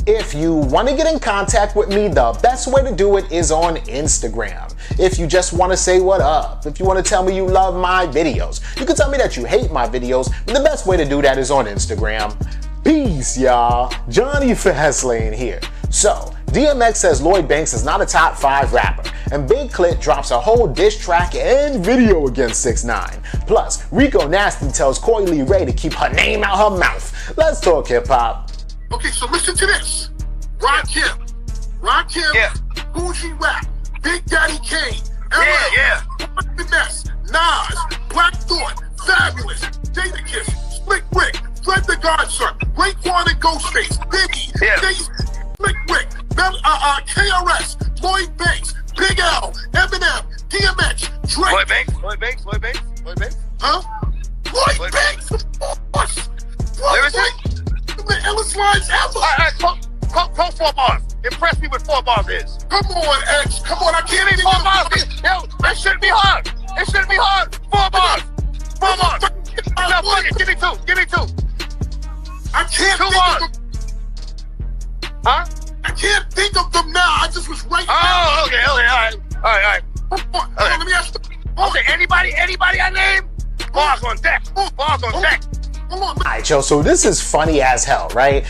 If you want to get in contact with me, the best way to do it is on Instagram. If you just want to say what up, if you want to tell me you love my videos, you can tell me that you hate my videos, but the best way to do that is on Instagram. Peace, y'all. Johnny Fastlane here. So, DMX says Lloyd Banks is not a top 5 rapper, and BigKlit drops a whole diss track and video against 6ix9ine. Plus, Rico Nasty tells Coi LeRay to keep her name out her mouth. Let's talk hip-hop. Okay, so listen to this. Rakim, yeah. Bougie Rap, Big Daddy Kane, Yeah. Finesse, Nas, Black Thought, Fabulous, Jadakiss, Slick Rick, Fred the Godson, Raekwon and Ghostface, Biggie, Yeah. Jay-Z, Slick Rick, KRS, Lloyd Banks, Big L, Eminem, DMX, Drake. Lloyd Banks. Huh? Lloyd Banks, of course. Lyricist? The illest lines ever. All right, quote 4 bars. Impress me with 4 bars is. Come on, X. Come on, I can't even 4 bars. Yo, it shouldn't be hard. 4 bars. 4 bars. No, fuck it. Give me 2. I can't 2 think bars. of them. Huh? I can't think of them now. I just was right Oh, okay, all right. Hold on, let me ask you. Okay, anybody I name? Bars on deck. Hold on. Alright, yo, so this is funny as hell, right?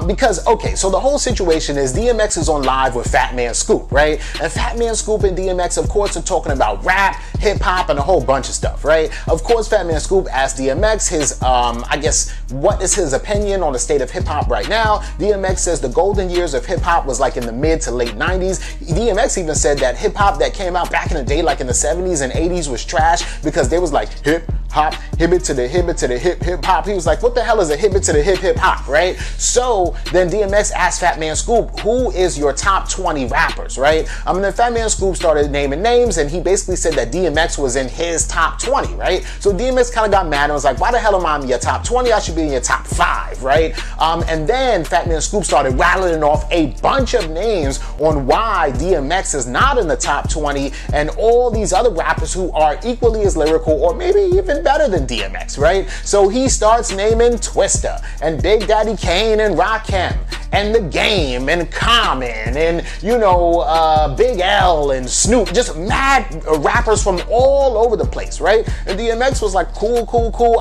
Because, okay, so the whole situation is DMX is on live with Fat Man Scoop, right? And Fat Man Scoop and DMX, of course, are talking about rap, hip-hop, and a whole bunch of stuff, right? Of course, Fat Man Scoop asked DMX his, I guess, what is his opinion on the state of hip-hop right now? DMX says the golden years of hip-hop was like in the mid to late 90s. DMX even said that hip-hop that came out back in the day, like in the 70s and 80s, was trash because there was like hip-hop, hip-it to the hip-hop. He was like, what the hell is a hip-it to the hip-hop, right? So then DMX asked Fat Man Scoop, who is your top 20 rappers, right? Then Fat Man Scoop started naming names, and he basically said that DMX was in his top 20, right? So DMX kind of got mad and was like, why the hell am I in your top 20? I should be in your top 5, right? And then Fat Man Scoop started rattling off a bunch of names on why DMX is not in the top 20, and all these other rappers who are equally as lyrical or maybe even better than DMX, right? So he starts naming Twista and Big Daddy Kane and Rakim and The Game and Common and, you know, Big L and Snoop, just mad rappers from all over the place, right? And DMX was like, cool,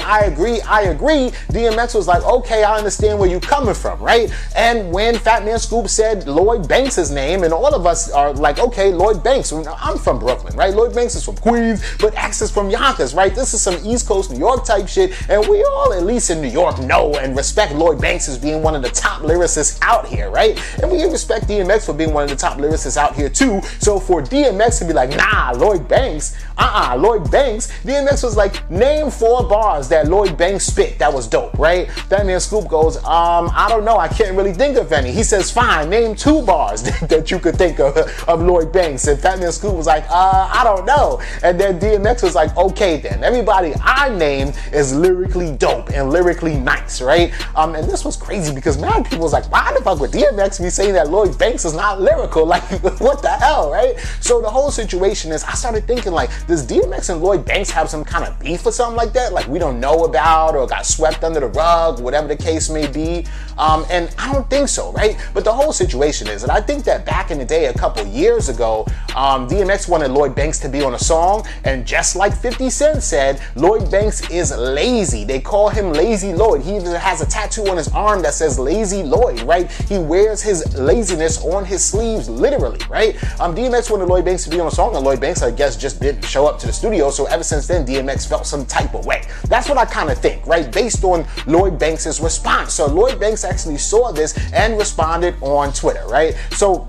I agree. DMX was like, okay, I understand where you're coming from, right? And when Fat Man Scoop said Lloyd Banks' name, and all of us are like, okay, Lloyd Banks, I'm from Brooklyn, right? Lloyd Banks is from Queens, but X is from Yonkers, right? This is some East Coast New York type shit, and we all, at least in New York, know and respect Lloyd Banks as being one of the top lyricists out here, right? And we respect DMX for being one of the top lyricists out here too. So for DMX to be like, nah, Lloyd Banks, DMX was like, name 4 bars that Lloyd Banks spit that was dope, right? That man Scoop goes, I don't know, I can't really think of any. He says, fine, name 2 bars that you could think of Lloyd Banks. And Fat Man Scoop was like, I don't know. And then DMX was like, okay then, everybody I named is lyrically dope and lyrically nice, right? And this was crazy because mad people was like, why the fuck would DMX be saying that Lloyd Banks is not lyrical? Like, what the hell, right? So the whole situation is, I started thinking like, does DMX and Lloyd Banks have some kind of beef or something like that? Like we don't know about or got swept under the rug, whatever the case may be. And I don't think so, right? But the whole situation is, and I think that back in the day, a couple years ago, DMX wanted Lloyd Banks to be on a song, and just like 50 Cent said, Lloyd Banks is lazy. They call him Lazy Lloyd. He even has a tattoo on his arm that says Lazy Lloyd, right? He wears his laziness on his sleeves, literally, right? DMX wanted Lloyd Banks to be on a song, and Lloyd Banks, I guess, just didn't show up to the studio, so ever since then, DMX felt some type of way. That's what I kind of think, right? Based on Lloyd Banks' response. So Lloyd Banks actually saw this and responded on Twitter, right? So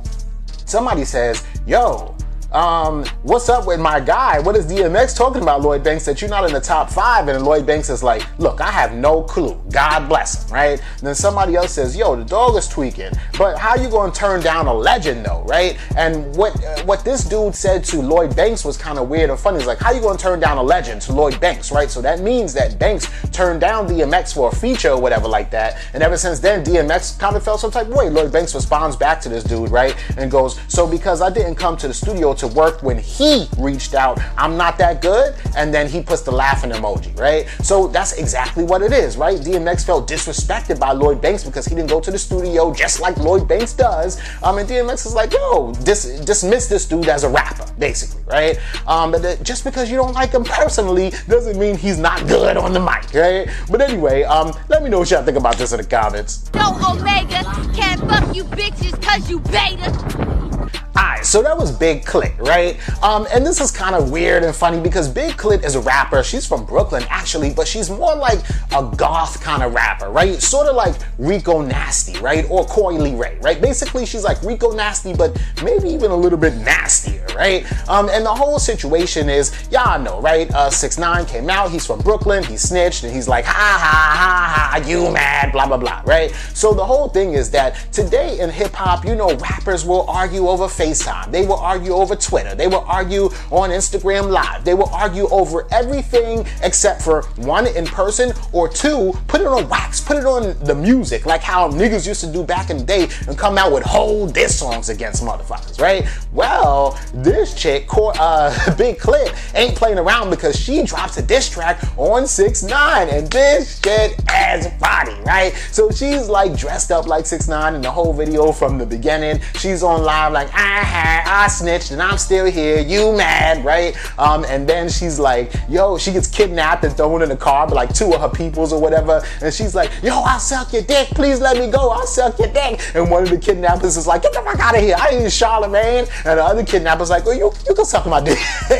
somebody says, yo, what's up with my guy? What is DMX talking about, Lloyd Banks, that you're not in the top 5? And Lloyd Banks is like, look, I have no clue. God bless him, right? And then somebody else says, yo, the dog is tweaking. But how you gonna turn down a legend though, right? And what this dude said to Lloyd Banks was kind of weird and funny. It's like, how you gonna turn down a legend to Lloyd Banks, right? So that means that Banks turned down DMX for a feature or whatever like that. And ever since then, DMX kind of felt some type of way. Lloyd Banks responds back to this dude, right? And goes, so because I didn't come to the studio to work when he reached out, I'm not that good, and then he puts the laughing emoji, right? So that's exactly what it is, right? DMX felt disrespected by Lloyd Banks because he didn't go to the studio just like Lloyd Banks does, and DMX is like, yo, dismiss this dude as a rapper, basically, right? But just because you don't like him personally doesn't mean he's not good on the mic, right? But anyway, let me know what y'all think about this in the comments. No Omega can't fuck you bitches cause you beta. Alright, so that was BigKlit, right? And this is kind of weird and funny because BigKlit is a rapper. She's from Brooklyn, actually, but she's more like a goth kind of rapper, right? Sort of like Rico Nasty, right? Or Coi LeRay, right? Basically, she's like Rico Nasty, but maybe even a little bit nastier, right? And the whole situation is, y'all know, right? 6ix9ine came out, he's from Brooklyn, he snitched, and he's like, ha ha ha ha, you mad, blah blah blah, right? So the whole thing is that today in hip hop, you know, rappers will argue over FaceTime, they will argue over Twitter, they will argue on Instagram Live, they will argue over everything except for one, in person, or two, put it on wax, put it on the music, like how niggas used to do back in the day and come out with whole diss songs against motherfuckers, right? Well, this chick, BigKlit, ain't playing around because she drops a diss track on 6ix9ine, and this shit is funny, right? So she's like dressed up like 6ix9ine in the whole video from the beginning. She's on live like, I snitched and I'm still here, you mad, right? And then she's like, yo, she gets kidnapped and thrown in a car by like two of her peoples or whatever, and she's like, yo, I'll suck your dick, please let me go, I'll suck your dick. And one of the kidnappers is like, get the fuck out of here, I ain't Charlemagne. And the other kidnapper's like, well, you can suck my dick.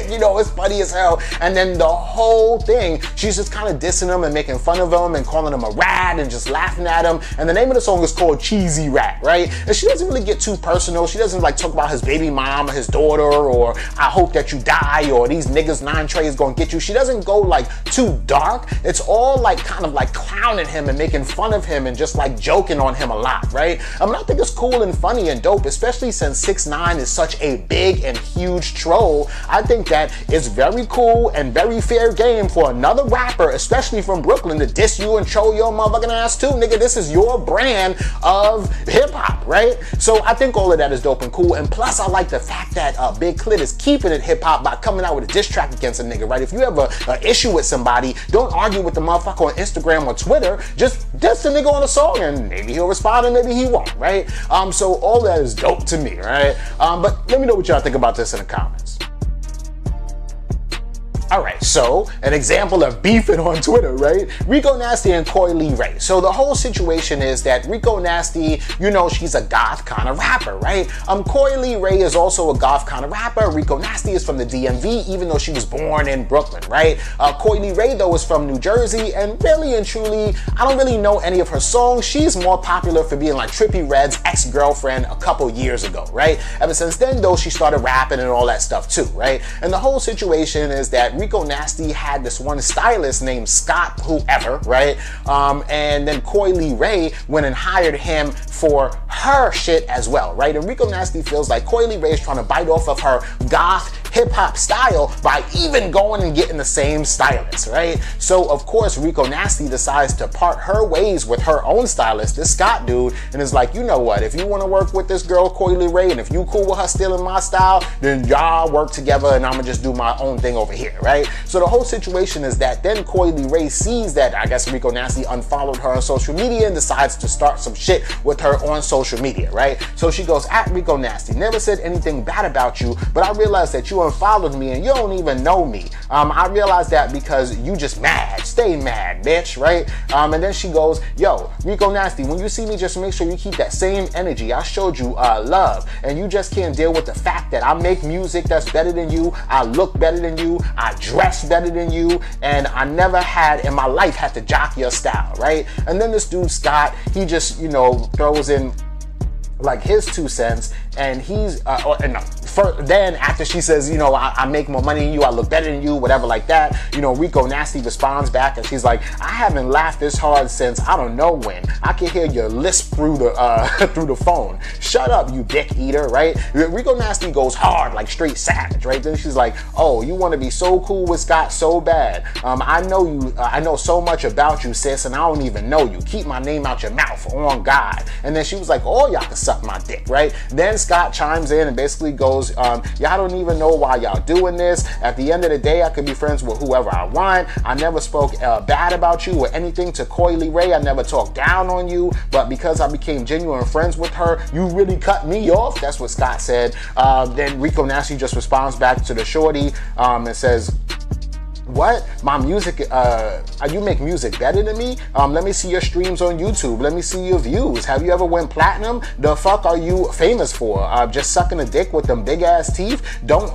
You know, it's funny as hell. And then the whole thing, she's just kind of dissing him and making fun of him and calling him a rat and just laughing at him. And the name of the song is called Cheesy Rat, right? And she doesn't really get too personal. She doesn't like talk about his baby mom or his daughter or I hope that you die or these niggas 9 trays gonna get you. She doesn't go like too dark. It's all like kind of like clowning him and making fun of him and just like joking on him a lot, right? I mean, I think it's cool and funny and dope, especially since 6ix9ine is such a big and huge troll. I think that it's very cool and very fair game for another rapper, especially from Brooklyn, to diss you and troll your motherfucking ass too, nigga. This is your brand of hip hop, right? So I think all of that is dope and cool. And plus, I like the fact that BigKlit is keeping it hip hop by coming out with a diss track against a nigga, right? If you have an issue with somebody, don't argue with the motherfucker on Instagram or Twitter. Just diss the nigga on a song, and maybe he'll respond and maybe he won't, right? So all that is dope to me, right? But let me know what y'all think about this in the comments. Alright, so an example of beefing on Twitter, right? Rico Nasty and Coi LeRay. So the whole situation is that Rico Nasty, you know, she's a goth kind of rapper, right? Coi LeRay is also a goth kind of rapper. Rico Nasty is from the DMV, even though she was born in Brooklyn, right? Coi LeRay, though, is from New Jersey, and really and truly, I don't really know any of her songs. She's more popular for being like Trippie Redd's ex-girlfriend a couple years ago, right? Ever since then, though, she started rapping and all that stuff too, right? And the whole situation is that Rico Nasty had this one stylist named Scott whoever, right? And then Coi LeRay went and hired him for her shit as well, right? And Rico Nasty feels like Coi LeRay is trying to bite off of her goth hip-hop style by even going and getting the same stylist, right? So of course Rico Nasty decides to part her ways with her own stylist, this Scott dude, and is like, you know what, if you want to work with this girl Coi LeRay and if you cool with her stealing my style, then y'all work together and I'm gonna just do my own thing over here, right? So the whole situation is that then Coi LeRay sees that I guess Rico Nasty unfollowed her on social media and decides to start some shit with her on social media, right? So she goes, at Rico Nasty, never said anything bad about you, but I realized that you unfollowed me and you don't even know me. I realized that because you just mad. Stay mad, bitch, right? And then she goes, yo, Rico Nasty, when you see me, just make sure you keep that same energy. I showed you love, and you just can't deal with the fact that I make music that's better than you, I look better than you, I dress better than you, and I never had in my life had to jock your style, right? And then this dude Scott, he just, you know, throws in like his 2 cents, and he's then after she says, you know, I make more money than you, I look better than you, whatever like that, you know, Rico Nasty responds back and she's like, I haven't laughed this hard since I don't know when. I can hear your lisp through the through the phone. Shut up, you dick eater, right? Rico Nasty goes hard, like straight savage, right? Then she's like, oh, you want to be so cool with Scott so bad. I know you, I know so much about you, sis, and I don't even know you. Keep my name out your mouth, on God. And then she was like, oh, y'all can suck my dick, right? Then Scott chimes in and basically goes, shows. Y'all don't even know why y'all doing this. At the end of the day, I could be friends with whoever I want. I never spoke bad about you or anything to Coi LeRay. I never talked down on you, but because I became genuine friends with her, you really cut me off. That's what Scott said. Then Rico Nasty just responds back to the shorty and says, what? My music, you make music better than me? Let me see your streams on YouTube. Let me see your views. Have you ever went platinum? The fuck are you famous for? Just sucking a dick with them big ass teeth? Don't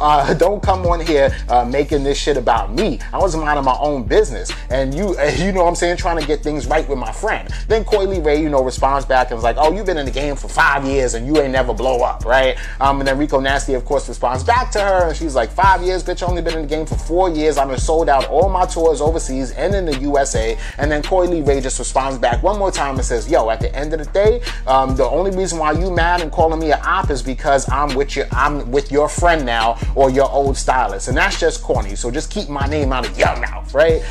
come on here making this shit about me. I was minding my own business. And you know what I'm saying, trying to get things right with my friend. Then Coi LeRay, you know, responds back and was like, oh, you've been in the game for 5 years and you ain't never blow up, right? And then Rico Nasty, of course, responds back to her and she's like, 5 years, bitch, only been in the game for 4 years. I'm sold out all my tours overseas and in the USA. And then Coi LeRay just responds back one more time and says, yo, at the end of the day, the only reason why you mad and calling me an op is because I'm with your friend now or your old stylist, and that's just corny. So just keep my name out of your mouth, right?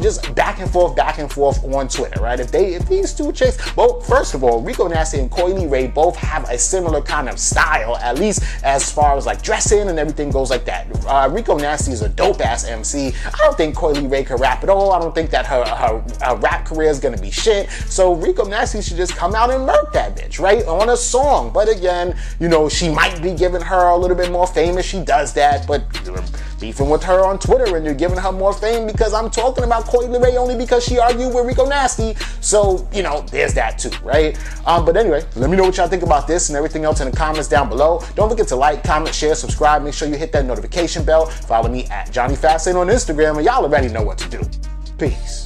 Just back and forth on Twitter, right? If these two chicks, well, first of all, Rico Nasty and Coi LeRay both have a similar kind of style, at least as far as like dressing and everything goes like that. Rico Nasty is a dope ass MC. I don't think Coi LeRay can rap at all. I don't think that her rap career is gonna be shit. So Rico Nasty should just come out and murk that bitch, right? On a song. But again, you know, she might be giving her a little bit more fame if she does that, but you're beefing with her on Twitter and you're giving her more fame because I'm talking about Coi LeRay only because she argued with Rico Nasty. So, you know, there's that too, right? But anyway, let me know what y'all think about this and everything else in the comments down below. Don't forget to like, comment, share, subscribe. Make sure you hit that notification bell. Follow me at Johnny Fastlane on Instagram, and y'all already know what to do. Peace.